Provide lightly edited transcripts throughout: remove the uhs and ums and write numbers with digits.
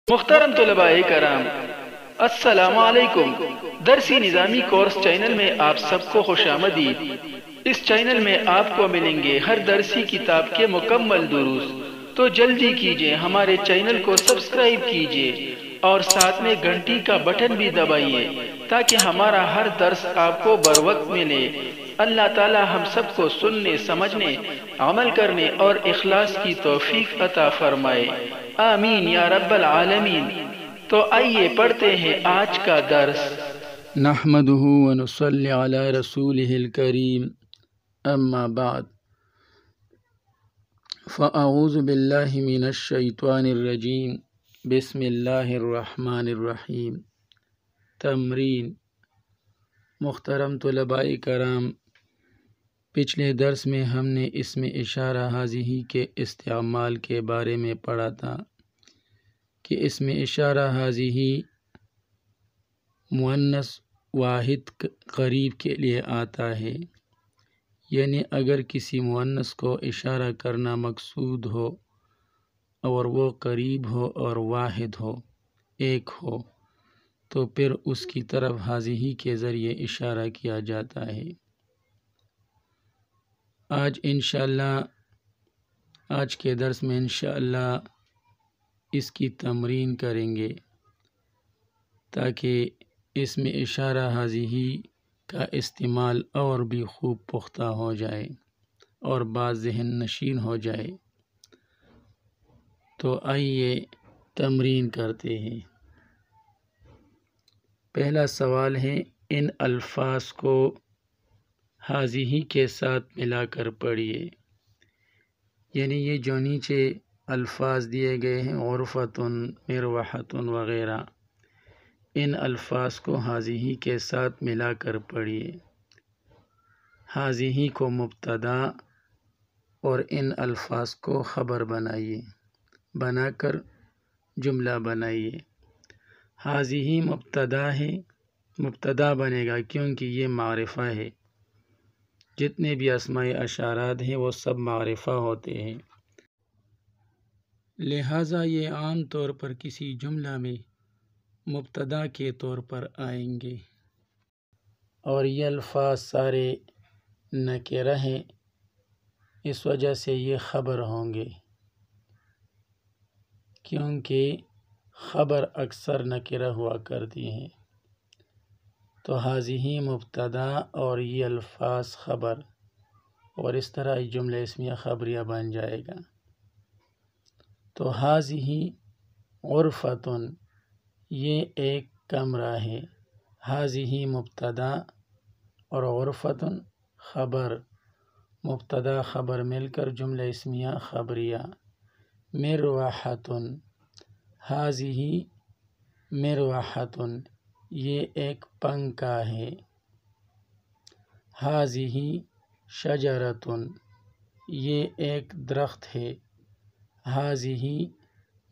محترم طلباء کرام، السلام علیکم۔ درسی نظامی کورس چینل میں آپ سب کو خوش آمدید۔ اس چینل میں آپ کو ملیں گے ہر درسی کتاب کے مکمل دروس، تو جلدی کیجئے ہمارے چینل کو سبسکرائب کیجئے اور ساتھ میں گھنٹی کا بٹن بھی دبائیے تاکہ ہمارا ہر درس آپ کو بروقت ملے۔ اللہ تعالی ہم سب کو سننے، سمجھنے، عمل کرنے اور اخلاص کی توفیق عطا فرمائے، آمین یا رب العالمین۔ تو آئیے پڑھتے ہیں آج کا درس۔ نحمده ونصلی علی رسولہ الکریم، اما بعد فاعوذ باللہ من الشیطان الرجیم، بسم اللہ الرحمن الرحیم۔ تمرین۔ محترم طلباء کرام، پچھلے درس میں ہم نے اسم اشارہ حاضی کے استعمال کے بارے میں پڑھا تھا کہ اسم اشارہ حاضی مؤنث واحد قریب کے لیے آتا ہے، یعنی اگر کسی مؤنث کو اشارہ کرنا مقصود ہو اور وہ قریب ہو اور واحد ہو، ایک ہو، تو پھر اس کی طرف حاضی کے ذریعے اشارہ کیا جاتا ہے۔ آج کے درس میں انشاءاللہ اس کی تمرین کریں گے تاکہ اسم اشارہ حاضی کا استعمال اور بھی خوب پختہ ہو جائے اور بعض ذہن نشین ہو جائے۔ تو آئیے تمرین کرتے ہیں۔ پہلا سوال ہے، ان الفاظ کو حاضی کے ساتھ ملا کر پڑھیے، یعنی یہ جو نیچے الفاظ دیے گئے ہیں عرفتن، مروحتن وغیرہ، ان الفاظ کو حاضی کے ساتھ ملا کر پڑھیے۔ حاضی کو مبتدا اور ان الفاظ کو خبر بنائیے، بنا کر جملہ بنائیے۔ حاضی مبتدا ہے، مبتدا بنے گا کیونکہ یہ معرفہ ہے۔ جتنے بھی اسماء اشارات ہیں وہ سب معرفہ ہوتے ہیں، لہٰذا یہ عام طور پر کسی جملہ میں مبتدا کے طور پر آئیں گے، اور یہ الفاظ سارے نکرہ ہیں، اس وجہ سے یہ خبر ہوں گے، کیونکہ خبر اکثر نکرہ ہوا کرتی ہیں۔ تو حاضی مبتدا اور یہ الفاظ خبر، اور اس طرح جملہ اسمیہ خبریہ بن جائے گا۔ تو حاضی عرفتن، یہ ایک کمرہ ہے۔ حاضی مبتدا اور عرفتن خبر، مبتدا خبر مل کر جملہ اسمیہ خبریہ۔ مروحتن، حاضی مروحتن، یہ ایک پنکھا ہے۔ حاضی شجرتن، یہ ایک درخت ہے۔ حاضی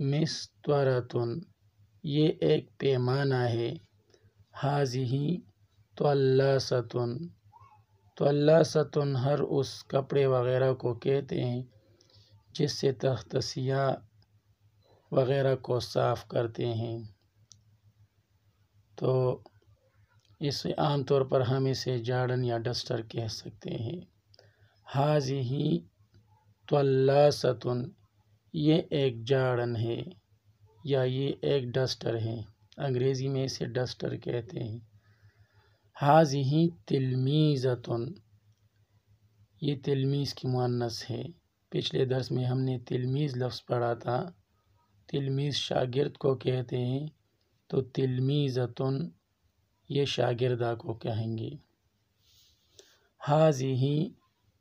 مسطرتن، یہ ایک پیمانہ ہے۔ حاضی طلاستن، طلاستن ہر اس کپڑے وغیرہ کو کہتے ہیں جس سے تخت سیاہ وغیرہ کو صاف کرتے ہیں، تو اس عام طور پر ہم اسے جھاڑن یا ڈسٹر کہہ سکتے ہیں۔ حاضی طلاستن، یہ ایک جھاڑن ہے یا یہ ایک ڈسٹر ہے، انگریزی میں اسے ڈسٹر کہتے ہیں۔ حاضی تلمیذتن، یہ تلمیذ کی مؤنث ہے۔ پچھلے درس میں ہم نے تلمیذ لفظ پڑھا تھا، تلمیذ شاگرد کو کہتے ہیں، تو تلمیذتن یہ شاگردہ کو کہیں گے۔ حاضی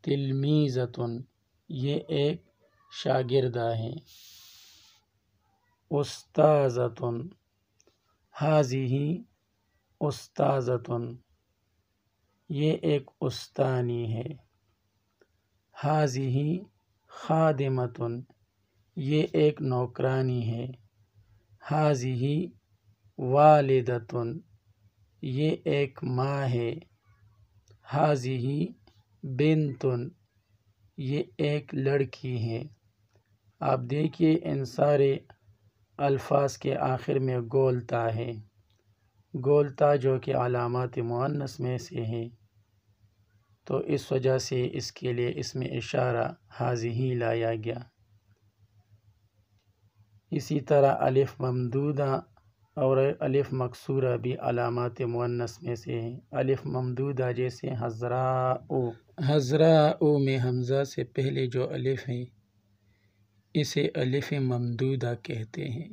تلمیذتن، یہ ایک شاگردہ ہے۔ استاذتن، حاضی استاذتن، یہ ایک استانی ہے۔ حاضی خادمتن، یہ ایک نوکرانی ہے۔ حاضی والدتن، یہ ایک ماں ہے۔ حاضی بنتن، یہ ایک لڑکی ہے۔ آپ دیکھیے ان سارے الفاظ کے آخر میں گول تا ہے، گول تا جو کہ علامات مؤنث میں سے ہے، تو اس وجہ سے اس کے لیے اسم اشارہ ہذہ لایا گیا۔ اسی طرح الف ممدودہ اور الف مکسورہ بھی علامات مؤنث میں سے ہیں۔ الف ممدودہ جیسے حضراء، حضراء میں حمزہ سے پہلے جو الف ہے اسے الف ممدودہ کہتے ہیں،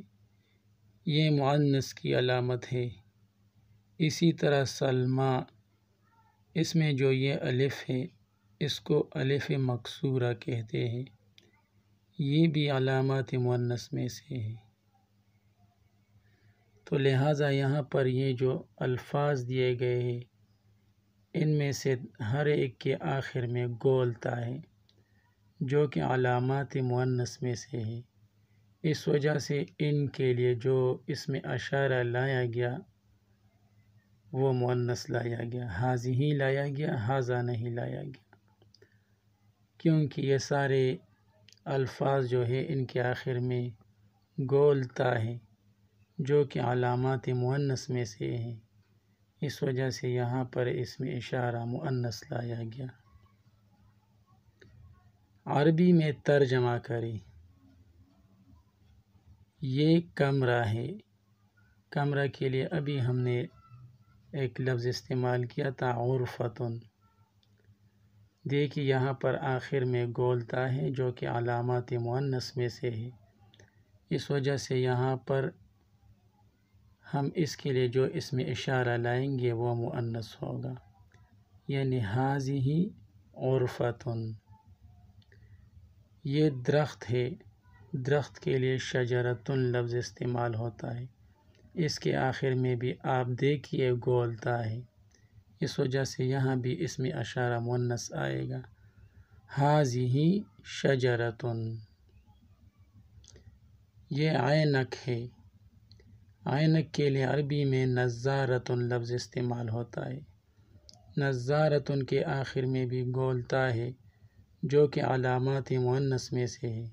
یہ مؤنث کی علامت ہے۔ اسی طرح سلمہ، اس میں جو یہ الف ہے اس کو الف مکسورہ کہتے ہیں، یہ بھی علامات مؤنث میں سے ہے۔ تو لہٰذا یہاں پر یہ جو الفاظ دیے گئے ہیں ان میں سے ہر ایک کے آخر میں گول تا ہے جو کہ علامات مؤنث میں سے ہے، اس وجہ سے ان کے لیے جو اسم اشارہ لایا گیا وہ مؤنث لایا گیا، ہذہ لایا گیا، ھذا نہیں لایا گیا، کیونکہ یہ سارے الفاظ جو ہے ان کے آخر میں گول تا ہے جو کہ علامات مؤنث میں سے ہیں، اس وجہ سے یہاں پر اسم اشارہ مؤنث لایا گیا۔ عربی میں ترجمہ کریں۔ یہ کمرہ ہے، کمرہ کے لیے ابھی ہم نے ایک لفظ استعمال کیا تھا غرفتن، دیکھیے یہاں پر آخر میں گول تا ہے جو کہ علامات مؤنث میں سے ہے، اس وجہ سے یہاں پر ہم اس کے لیے جو اسم اشارہ لائیں گے وہ مؤنث ہوگا، یعنی ھذہ غرفتن۔ یہ درخت ہے، درخت کے لیے شجرتن لفظ استعمال ہوتا ہے، اس کے آخر میں بھی آپ دیکھیے گول تا ہے، اس وجہ سے یہاں بھی اسم اشارہ مؤنث آئے گا، ھذہ شجرتن۔ یہ عینک ہے، عینک کے لیے عربی میں نظارتن لفظ استعمال ہوتا ہے، نظارتن کے آخر میں بھی گول تا ہے جو کہ علامات مؤنث میں سے ہے،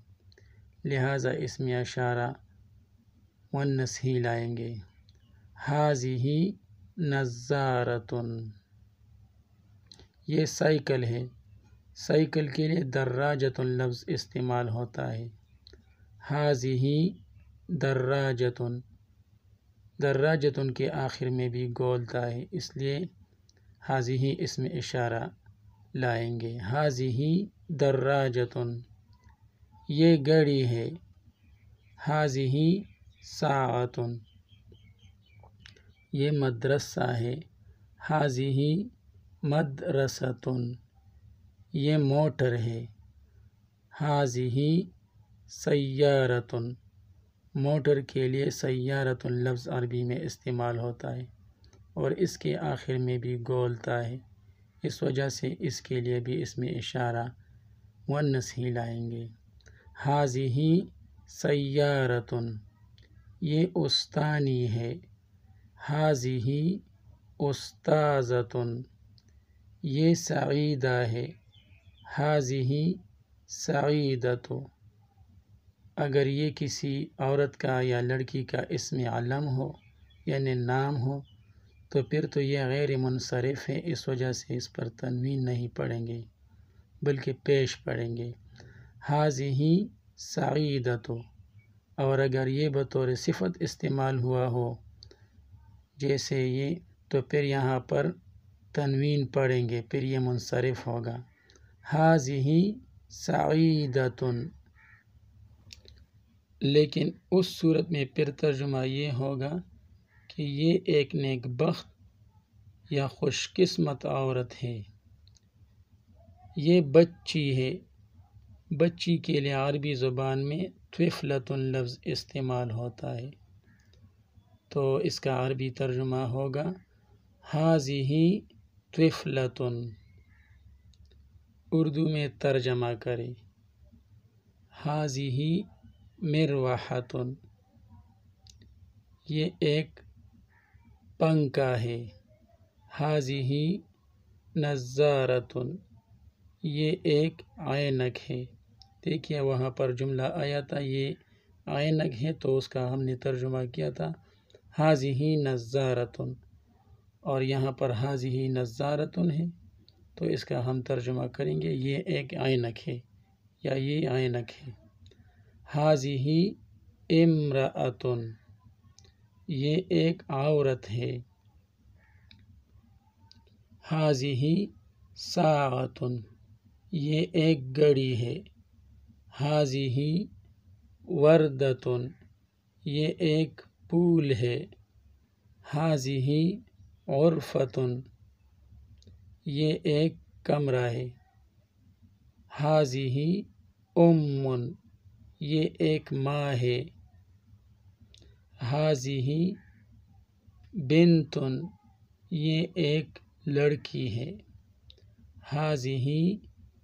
لہٰذا اسم اشارہ مؤنث ہی لائیں گے، ھذہ نظارتن۔ یہ سائیکل ہے، سائیکل کے لیے دراجتن لفظ استعمال ہوتا ہے، ھذہ دراجتن، دراجتن کے آخر میں بھی گول تا ہے، اس لیے ھذہ اسم اشارہ لائیں گے، ھذہ دراجتن۔ یہ گھڑی ہے، ھذہ ساعۃ۔ یہ مدرسہ ہے، ھذہ مدرسۃ۔ یہ موٹر ہے، ھذہ سیارۃ۔ موٹر کے لیے سیارۃ لفظ عربی میں استعمال ہوتا ہے اور اس کے آخر میں بھی گول تا ہے، اس وجہ سے اس کے لیے بھی اسم اشارہ مؤنث ہی لائیں گے، ھذہ سیارۃ۔ یہ استانی ہے، ھذہ استاذۃ۔ یہ سعیدہ ہے، ھذہ سعیدۃ۔ اگر یہ کسی عورت کا یا لڑکی کا اسم علم ہو یعنی نام ہو تو پھر تو یہ غیر منصرف ہے، اس وجہ سے اس پر تنوین نہیں پڑھیں گے بلکہ پیش پڑھیں گے، ھذہ سعیدۃ۔ اور اگر یہ بطور صفت استعمال ہوا ہو جیسے یہ، تو پھر یہاں پر تنوین پڑھیں گے، پھر یہ منصرف ہوگا، ھذہ سعیدۃ۔ لیکن اس صورت میں پھر ترجمہ یہ ہوگا کہ یہ ایک نیک بخت یا خوش قسمت عورت ہے۔ یہ بچی ہے، بچی کے لیے عربی زبان میں طفلۃ لفظ استعمال ہوتا ہے، تو اس کا عربی ترجمہ ہوگا ھذہ طفلۃ۔ اردو میں ترجمہ کریں، ھذہ مروحۃ۔ یہ ایک پنکھا ہے، ھذہ نظارۃ۔ یہ ایک عینک ہے، دیکھیے وہاں پر جملہ آیا تھا، یہ عینک ہے تو اس کا ہم نے ترجمہ کیا تھا ہاذہ نظارۃ، اور یہاں پر ہاذہ نظارۃ ہے تو اس کا ہم ترجمہ کریں گے یہ ایک عینک ہے یا یہ عینک ہے۔ ہاذہ امرأۃ، یہ ایک عورت ہے۔ ہاذہ ساعۃ، یہ ایک گھڑی ہے۔ ہاذہ وردۃ، یہ ایک پھول ہے۔ ہاذہ غرفۃ، یہ ایک کمرہ ہے۔ ہاذہ یہ ایک ماں ہے۔ ہاذہ بنت، یہ ایک لڑکی ہے۔ ہاذہ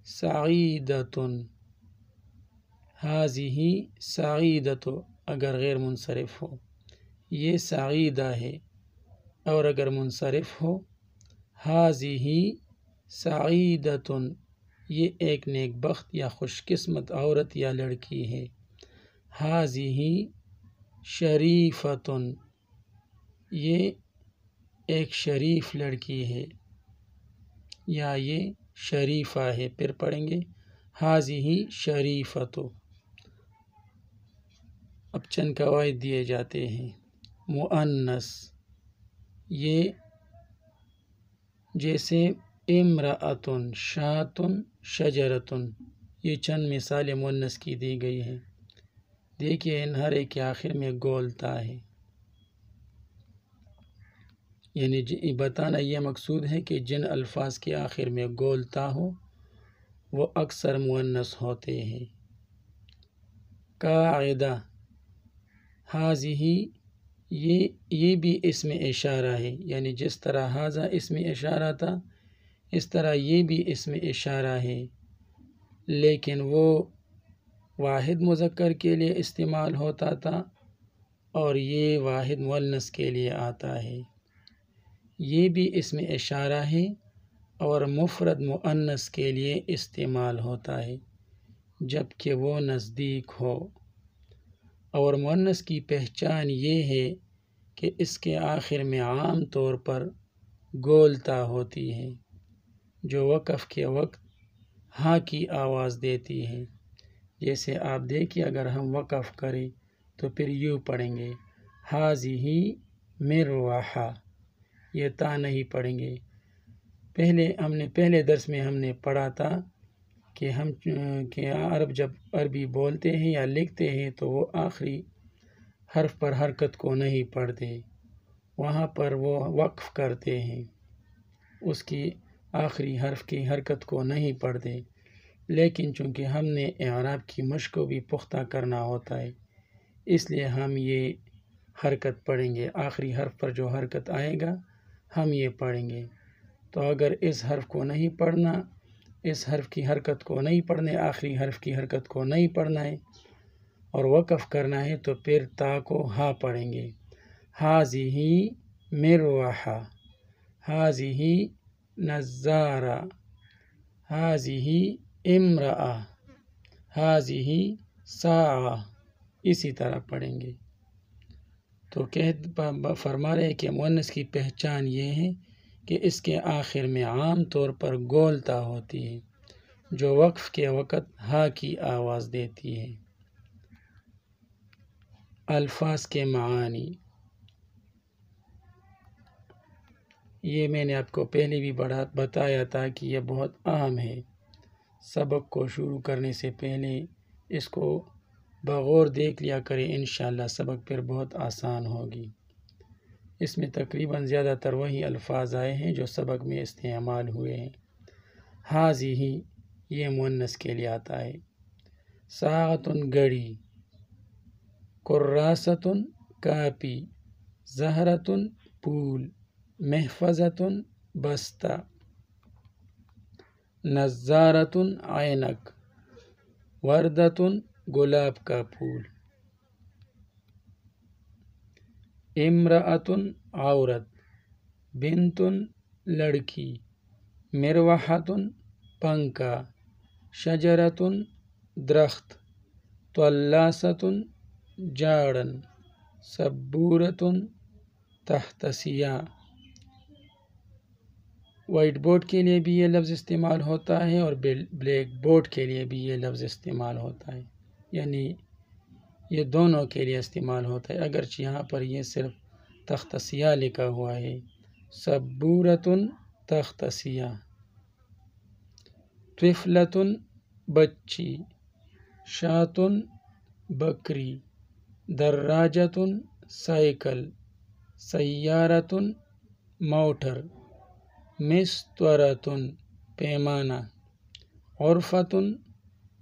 سعیدۃ، ہاذہ سعیدۃ اگر غیر منصرف ہو، یہ سعیدہ ہے، اور اگر منصرف ہو ہاذہ سعیدۃ، یہ ایک نیک بخت یا خوش قسمت عورت یا لڑکی ہے۔ ہاذہ شریفۃ، یہ ایک شریف لڑکی ہے یا یہ شریفہ ہے۔ پھر پڑھیں گے ہاذہ شریفۃ۔ اب چند قواعد دیے جاتے ہیں۔ مؤنث، یہ جیسے امرأۃ، شاۃ، شجرۃ، یہ چند مثالیں مؤنث کی دی گئی ہیں۔ دیکھیے ان ہر ایک کے آخر میں گول تا ہے، یعنی بتانا یہ مقصود ہے کہ جن الفاظ کے آخر میں گول تا ہو وہ اکثر مؤنث ہوتے ہیں۔ قاعدہ، ہاذہ یہ بھی اسم اشارہ ہے، یعنی جس طرح ھذا اسم اشارہ تھا اس طرح یہ بھی اسم اشارہ ہے، لیکن وہ واحد مذکر کے لیے استعمال ہوتا تھا اور یہ واحد مؤنث کے لیے آتا ہے۔ یہ بھی اسم اشارہ ہے اور مفرد مؤنث کے لیے استعمال ہوتا ہے جبکہ وہ نزدیک ہو، اور مؤنث کی پہچان یہ ہے کہ اس کے آخر میں عام طور پر گول تا ہوتی ہے جو وقف کے وقت ہاں کی آواز دیتی ہے۔ جیسے آپ دیکھیے اگر ہم وقف کریں تو پھر یوں پڑھیں گے ہاذہ مروحہ، یہ تا نہیں پڑھیں گے۔ پہلے درس میں ہم نے پڑھا تھا کہ عرب جب عربی بولتے ہیں یا لکھتے ہیں تو وہ آخری حرف پر حرکت کو نہیں پڑھتے، وہاں پر وہ وقف کرتے ہیں، اس کی آخری حرف کی حرکت کو نہیں پڑھتے۔ لیکن چونکہ ہم نے اعراب کی مشق کو بھی پختہ کرنا ہوتا ہے اس لیے ہم یہ حرکت پڑھیں گے، آخری حرف پر جو حرکت آئے گا ہم یہ پڑھیں گے۔ تو اگر اس حرف کو نہیں پڑھنا، اس حرف کی حرکت کو نہیں پڑھنے، آخری حرف کی حرکت کو نہیں پڑھنا ہے اور وقف کرنا ہے تو پھر تا کو ہا پڑھیں گے۔ ہاذہ مروحہ، ہاذہ نظارہ، ہاذہ امرأہ، ہاذہ ساعہ، اسی طرح پڑھیں گے۔ تو فرما رہے کہ مؤنث کی پہچان یہ ہے کہ اس کے آخر میں عام طور پر گول تا ہوتی ہے جو وقف کے وقت ہا کی آواز دیتی ہے۔ الفاظ کے معانی، یہ میں نے آپ کو پہلے بھی بتایا تھا کہ یہ بہت اہم ہے۔ سبق کو شروع کرنے سے پہلے اس کو بغور دیکھ لیا کریں، انشاءاللہ سبق پھر بہت آسان ہوگی۔ اس میں تقریباً زیادہ تر وہی الفاظ آئے ہیں جو سبق میں استعمال ہوئے ہیں۔ ہاذہ یہ مؤنث کے لیے آتا ہے۔ ساعۃ گھڑی، کراست کاپی، زہرۃ پھول، محفظۃ بستہ، نظارۃ عینک، وردۃ گلاب کا پھول، امرأۃ عورت، بنت لڑکی، مروحۃ پنکھا، شجرۃ درخت، طلاست جاڑن، سبورتن تحت سیاہ۔ وائٹ بورڈ کے لیے بھی یہ لفظ استعمال ہوتا ہے اور بلیک بورڈ کے لیے بھی یہ لفظ استعمال ہوتا ہے، یعنی یہ دونوں کے لیے استعمال ہوتا ہے، اگرچہ یہاں پر یہ صرف تخت سیاہ لکھا ہوا ہے۔ سبورتن تخت سیاہ۔ طفلتن بچی، شاتن بکری، دراجتن سائیکل، سیارتن موٹر، مستورتن پیمانہ، غرفتن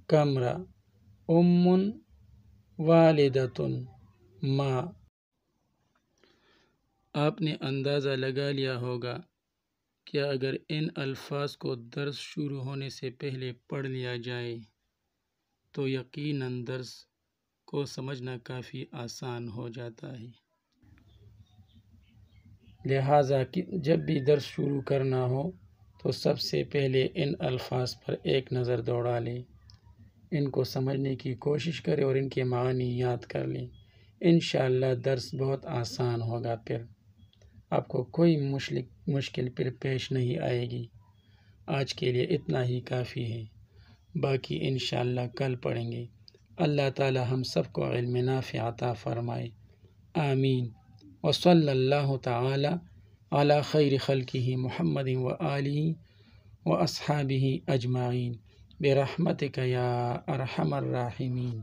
کمرہ، امن والدتن ماں۔ آپ نے اندازہ لگا لیا ہوگا کہ اگر ان الفاظ کو درس شروع ہونے سے پہلے پڑھ لیا جائے تو یقیناً درس کو سمجھنا کافی آسان ہو جاتا ہے۔ لہٰذا جب بھی درس شروع کرنا ہو تو سب سے پہلے ان الفاظ پر ایک نظر دوڑا لیں، ان کو سمجھنے کی کوشش کریں اور ان کے معنی یاد کر لیں۔ انشاءاللہ درس بہت آسان ہوگا، پھر آپ کو کوئی مشکل پھر پیش نہیں آئے گی۔ آج کے لیے اتنا ہی کافی ہے، باقی انشاءاللہ کل پڑھیں گے۔ اللہ تعالی ہم سب کو علم نافع عطا فرمائے، آمین۔ وصلی اللہ تعالی علی خیر خلقہ محمد وآلہ واصحابہ اجمعین برحمتک یا ارحم الراحمین۔